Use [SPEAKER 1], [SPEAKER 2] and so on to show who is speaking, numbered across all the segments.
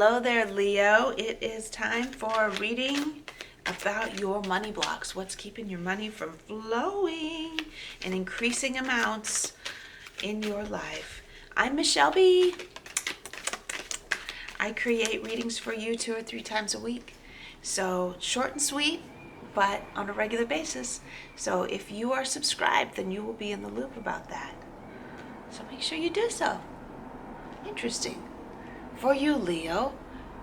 [SPEAKER 1] Hello there, Leo. It is time for a reading about your money blocks. What's keeping your money from flowing and increasing amounts in your life? I'm Michelle B. I create readings for you 2 or 3 times a week. So short and sweet, but on a regular basis. So if you are subscribed, then you will be in the loop about that. So make sure you do so. Interesting. For you, Leo,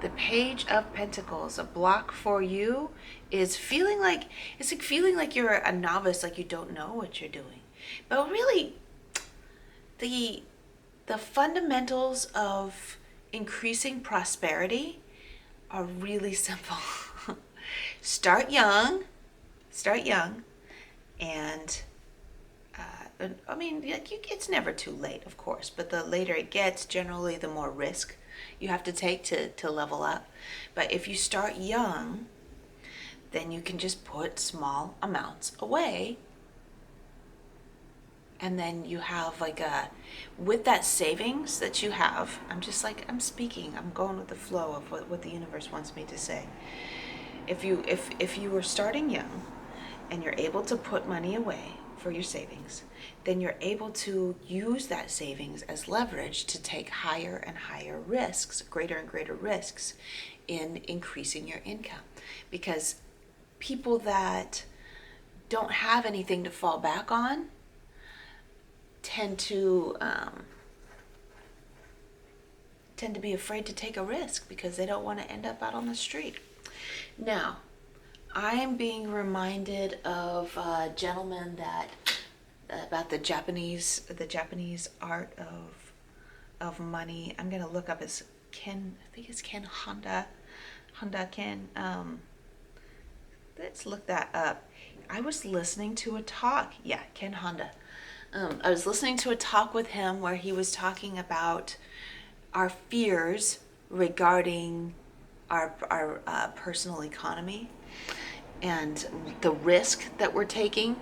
[SPEAKER 1] the Page of Pentacles, a block for you is feeling like you're a novice, like you don't know what you're doing. But really, the fundamentals of increasing prosperity are really simple. Start young, and it's never too late, of course, but the later it gets, generally the more risk you have to take to level up. But if you start young, then you can just put small amounts away, and then you have with that savings that you have, I'm going with the flow of what the universe wants me to say. If you were starting young and you're able to put money away for your savings, then you're able to use that savings as leverage to take higher and higher risks, greater and greater risks in increasing your income. Because people that don't have anything to fall back on tend to be afraid to take a risk because they don't want to end up out on the street. Now, I am being reminded of a gentleman about the Japanese art of money. I'm gonna look up his Ken. I think it's Ken Honda Ken. Let's look that up. I was listening to a talk. Yeah, Ken Honda. I was listening to a talk with him where he was talking about our fears regarding our personal economy and the risk that we're taking.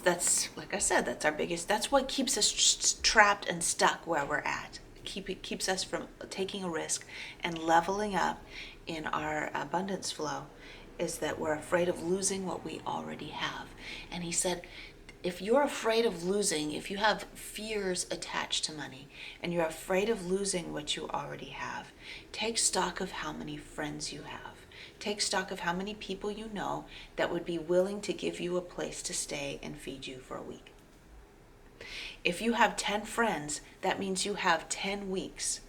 [SPEAKER 1] That's like I said, that's our biggest, that's what keeps us trapped and stuck where we're at. It keeps us from taking a risk and leveling up in our abundance flow, is that we're afraid of losing what we already have. And he said, if you're afraid of losing, if you have fears attached to money and you're afraid of losing what you already have, take stock of how many friends you have. Take stock of how many people you know that would be willing to give you a place to stay and feed you for a week. If you have 10 friends, that means you have 10 weeks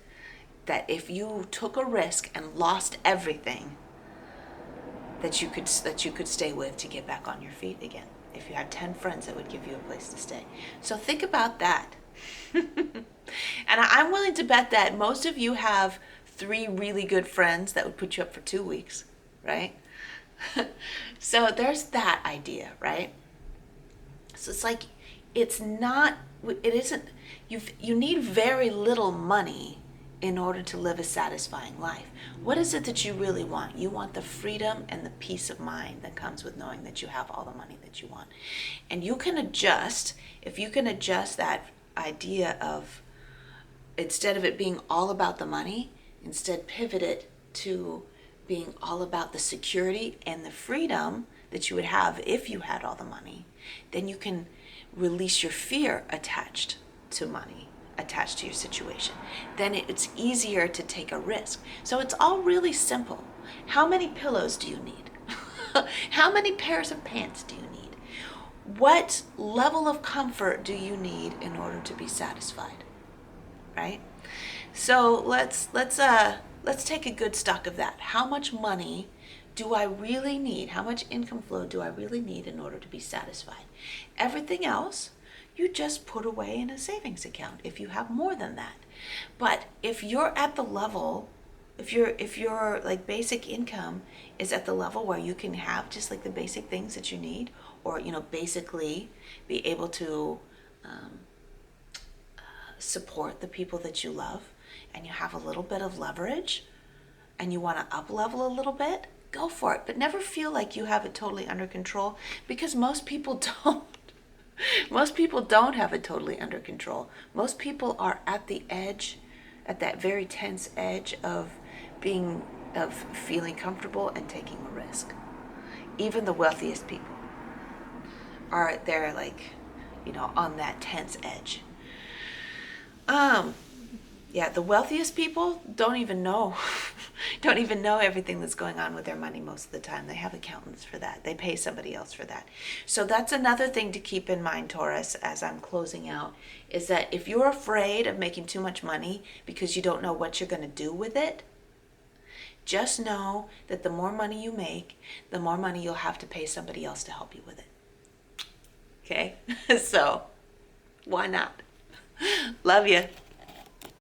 [SPEAKER 1] that if you took a risk and lost everything, that you could stay with to get back on your feet again. If you had 10 friends that would give you a place to stay. So think about that. And I'm willing to bet that most of you have 3 really good friends that would put you up for 2 weeks, right? So there's that idea, right? So it isn't, you need very little money in order to live a satisfying life. What is it that you really want? You want the freedom and the peace of mind that comes with knowing that you have all the money that you want. And you can adjust, if you can adjust that idea of, instead of it being all about the money, instead pivot it to being all about the security and the freedom that you would have if you had all the money, then you can release your fear attached to money, attached to your situation. Then it's easier to take a risk. So it's all really simple. How many pillows do you need? How many pairs of pants do you need? What level of comfort do you need in order to be satisfied? Right? So let's take a good stock of that. How much money do I really need? How much income flow do I really need in order to be satisfied? Everything else, you just put away in a savings account if you have more than that. But if you're at the level, if your like basic income is at the level where you can have just like the basic things that you need, or basically be able to support the people that you love, and you have a little bit of leverage and you want to up level a little bit, go for it. But never feel like you have it totally under control, because most people don't. Most people don't have it totally under control. Most people are at the edge, at that very tense edge of of feeling comfortable and taking a risk. Even the wealthiest people are they're like, on that tense edge. Yeah, the wealthiest people don't even know don't even know everything that's going on with their money most of the time. They have accountants for that. They pay somebody else for that. So that's another thing to keep in mind, Taurus, as I'm closing out, is that if you're afraid of making too much money because you don't know what you're going to do with it, just know that the more money you make, the more money you'll have to pay somebody else to help you with it. Okay? So, why not? Love you.